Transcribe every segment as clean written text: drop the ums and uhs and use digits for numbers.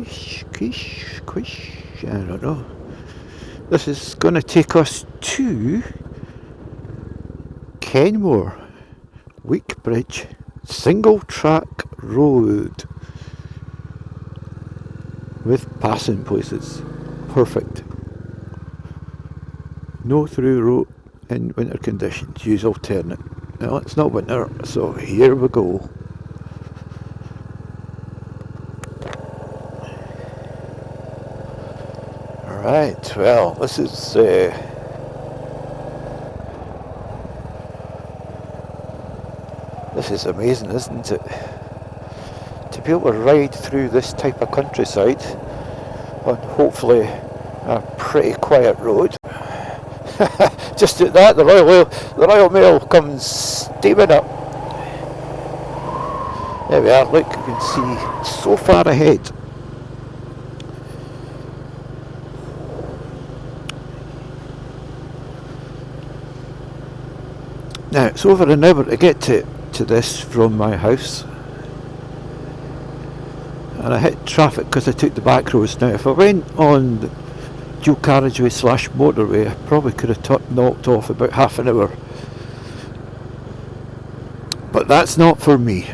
Quaich, I don't know. This is going to take us to Kenmore, Weekbridge, single track road with passing places. Perfect. No through road in winter conditions. Use alternate. Well, it's not winter, so here we go. Right, well, this is amazing, isn't it? To be able to ride through this type of countryside on hopefully a pretty quiet road. Just at that, the Royal Mail comes steaming up. There we are, look, you can see so far ahead. Now, it's over an hour to get to this from my house. And I hit traffic because I took the back roads. Now, if I went on the dual carriageway / motorway, I probably could have knocked off about half an hour. But that's not for me.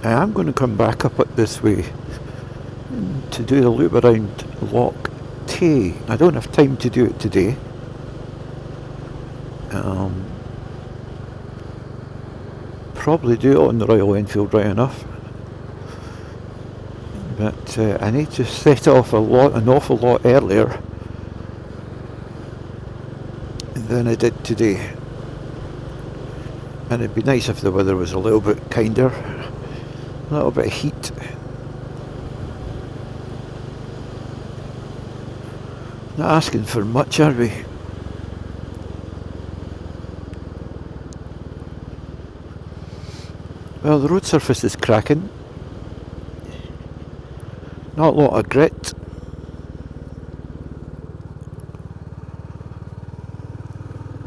I am going to come back up it this way to do the loop around Loch Tay. I don't have time to do it today. Probably do it on the Royal Enfield right enough. But I need to set off an awful lot earlier than I did today. And it'd be nice if the weather was a little bit kinder. A little bit of heat. Not asking for much, are we? Well, the road surface is cracking. Not a lot of grit.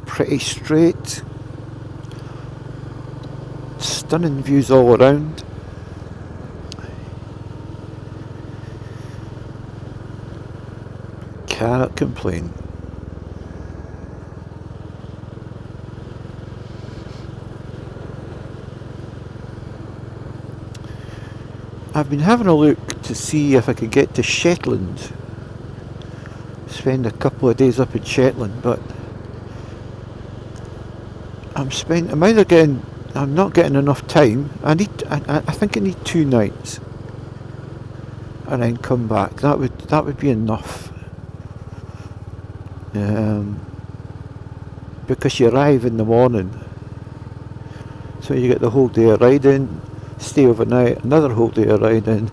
Pretty straight. Stunning views all around. Cannot complain. I've been having a look to see if I could get to Shetland. Spend a couple of days up in Shetland, but I'm not getting enough time. I think I need 2 nights and then come back. That would be enough. Because you arrive in the morning, so you get the whole day of riding, stay overnight, another whole day of riding,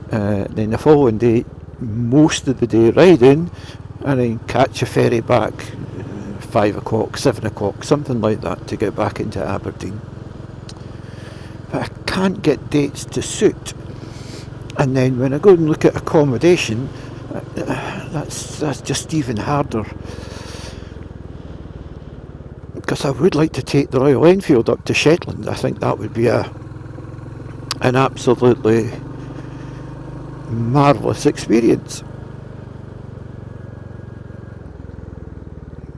then the following day most of the day riding, and then catch a ferry back 5 o'clock, 7 o'clock, something like that, to get back into Aberdeen. But I can't get dates to suit, and then when I go and look at accommodation, that's just even harder, because I would like to take the Royal Enfield up to Shetland. I think that would be an absolutely marvellous experience.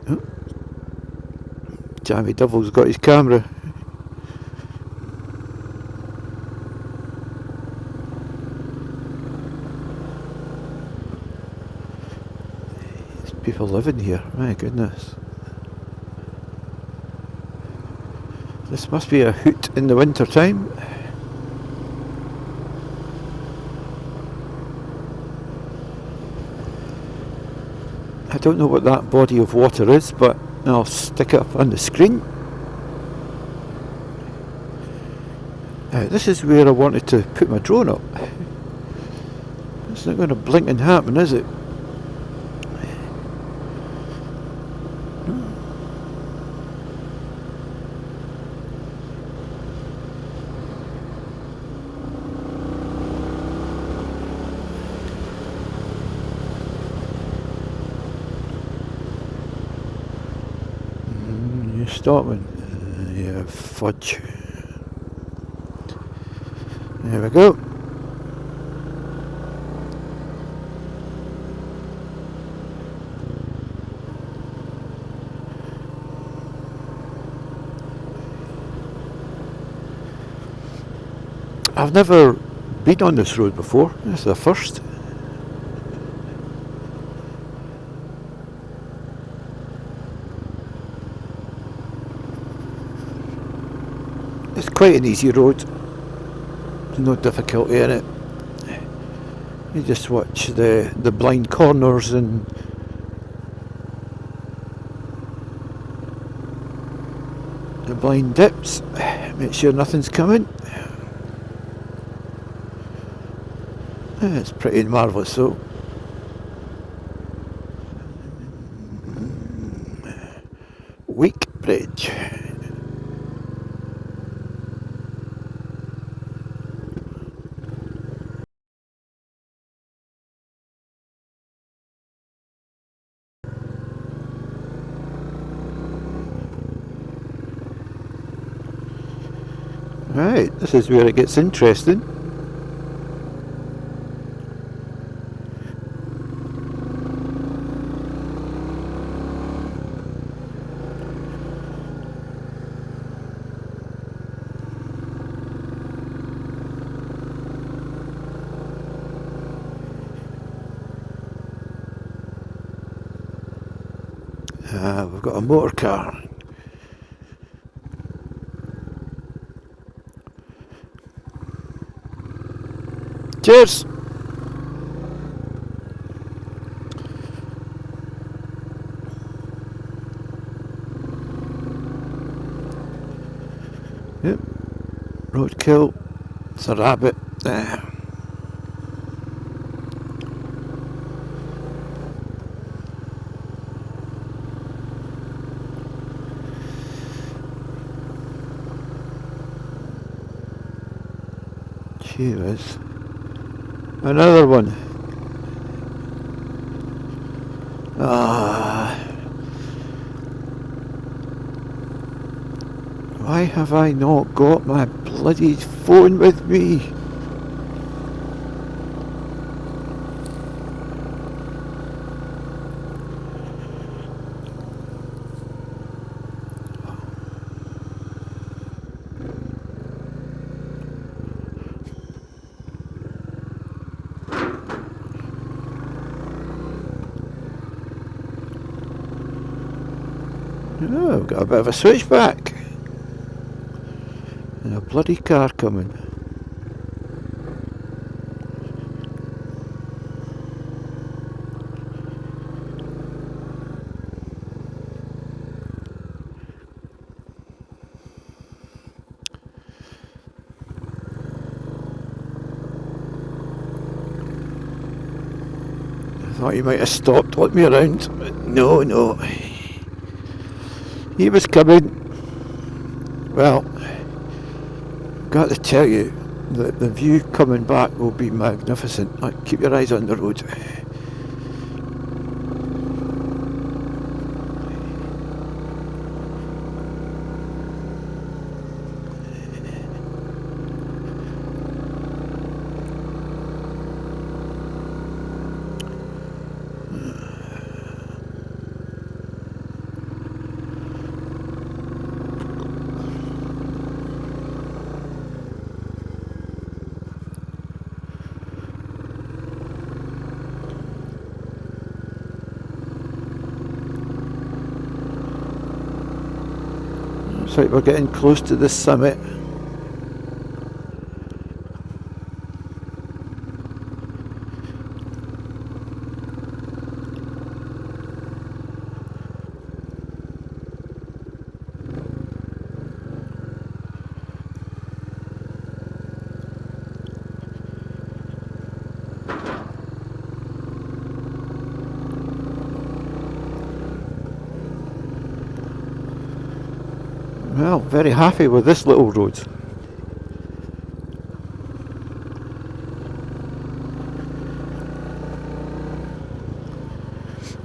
Oh. Jammy Double's got his camera. There's people living here, my goodness. This must be a hoot in the winter time. I don't know what that body of water is, but I'll stick it up on the screen. This is where I wanted to put my drone up. It's not going to blink and happen, is it? stopping? Yeah, fudge. There we go. I've never been on this road before. This is the first. It's quite an easy road. There's no difficulty in it. You just watch the blind corners and the blind dips. Make sure nothing's coming. It's pretty marvellous though. Weak bridge. Right, this is where it gets interesting. We've got a motor car. Cheers! Yep, roadkill. It's a rabbit. Gee whiz. Another one. Why have I not got my bloody phone with me? Oh, we've got a bit of a switchback. And a bloody car coming. I thought he might have stopped, looked me around, but no. He was coming. Well, got to tell you that the view coming back will be magnificent. Like, keep your eyes on the road. Looks like we're getting close to the summit. Well, very happy with this little road.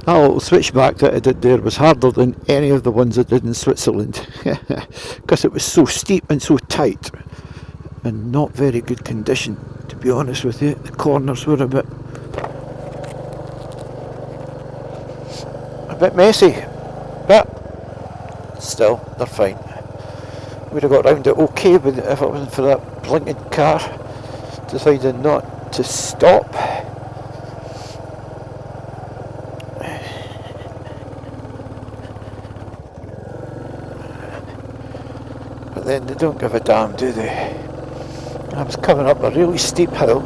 That little switchback that I did there was harder than any of the ones I did in Switzerland because it was so steep and so tight and not very good condition, to be honest with you. The corners were a bit messy, but still they're fine. Would have got round it okay if it wasn't for that blinking car deciding not to stop. But then they don't give a damn, do they? I was coming up a really steep hill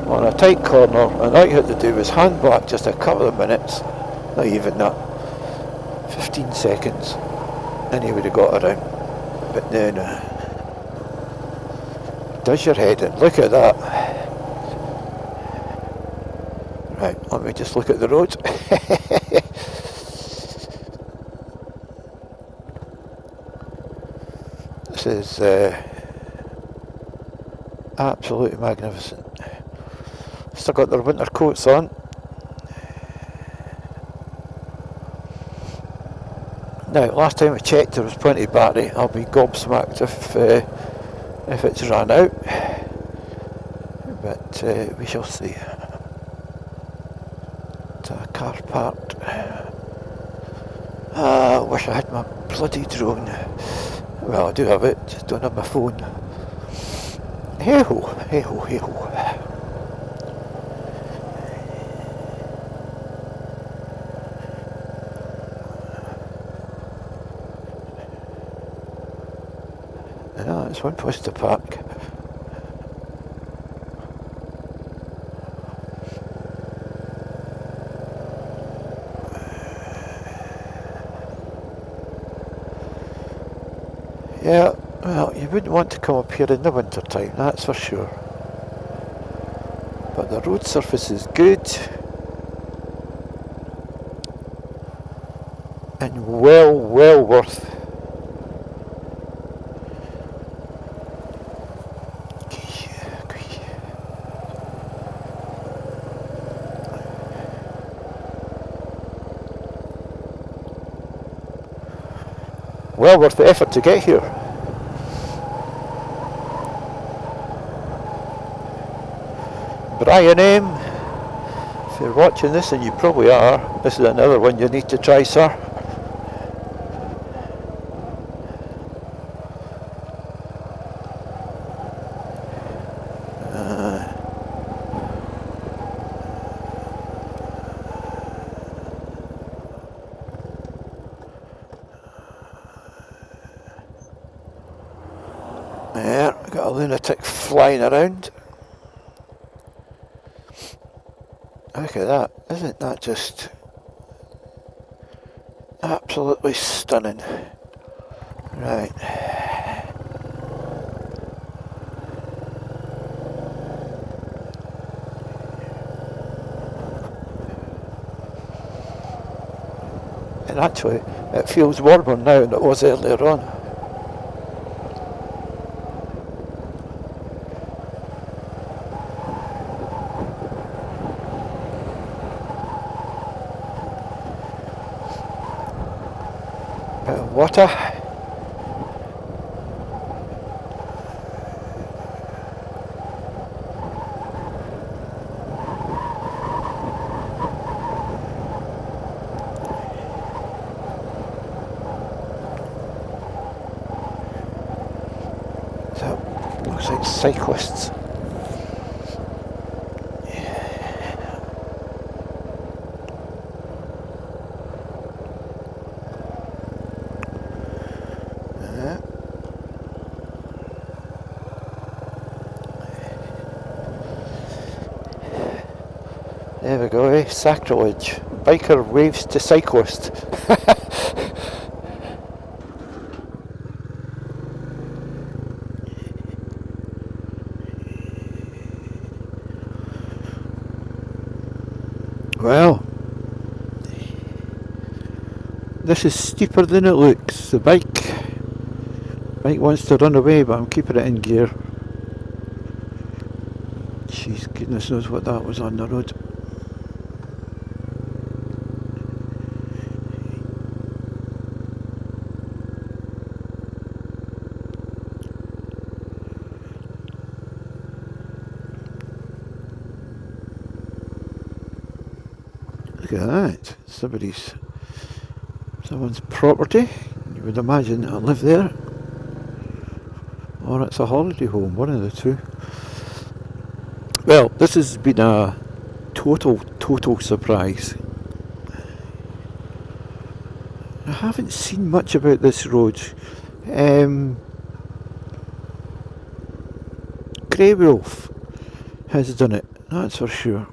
on a tight corner, and all you had to do was hand back just a couple of minutes, not even that, 15 seconds, and he would have got around. But no, does your head in. Look at that. Right, let me just look at the road. This is absolutely magnificent. Still got their winter coats on. Now, last time I checked there was plenty of battery. I'll be gobsmacked if it's run out. But we shall see. It's a car parked. I wish I had my bloody drone. Well, I do have it, just don't have my phone. Hey ho, hey ho, hey ho. Yeah, it's one place to park. Yeah, well, you wouldn't want to come up here in the winter time, that's for sure. But the road surface is good and well worth. Well worth the effort to get here. Brian M, if you're watching this, and you probably are, this is another one you need to try, sir. There, got a lunatic flying around. Look at that, isn't that just absolutely stunning? Right. And actually, it feels warmer now than it was earlier on. Water. So, looks like cyclists. There we go, eh? Sacrilege. Biker waves to cyclist. Well, this is steeper than it looks. The bike wants to run away, but I'm keeping it in gear. Jeez, goodness knows what that was on the road. Look at that. Someone's property. You would imagine I live there. Or it's a holiday home, one of the two. Well, this has been a total surprise. I haven't seen much about this road. Grey Wolf has done it, that's for sure.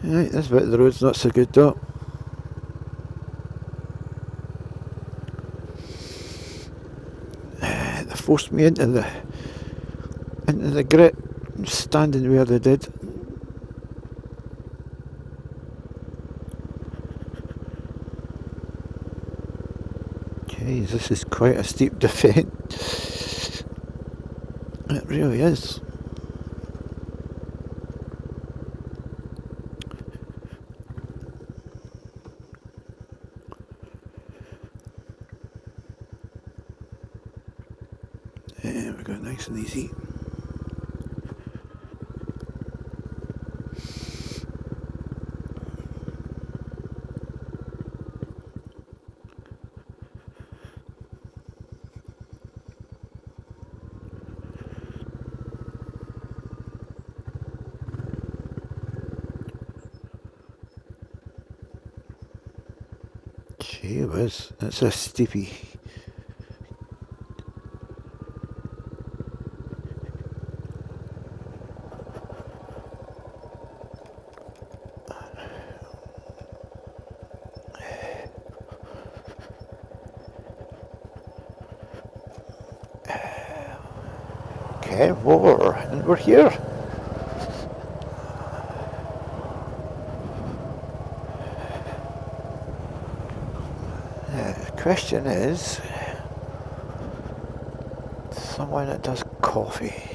Right, this bit of the road's not so good though. They forced me into the grit, standing where they did. Jeez, this is quite a steep descent. It really is. There we go, nice and easy. Gee whiz, that's a steepy. Kenmore, and we're here. The question is, someone that does coffee.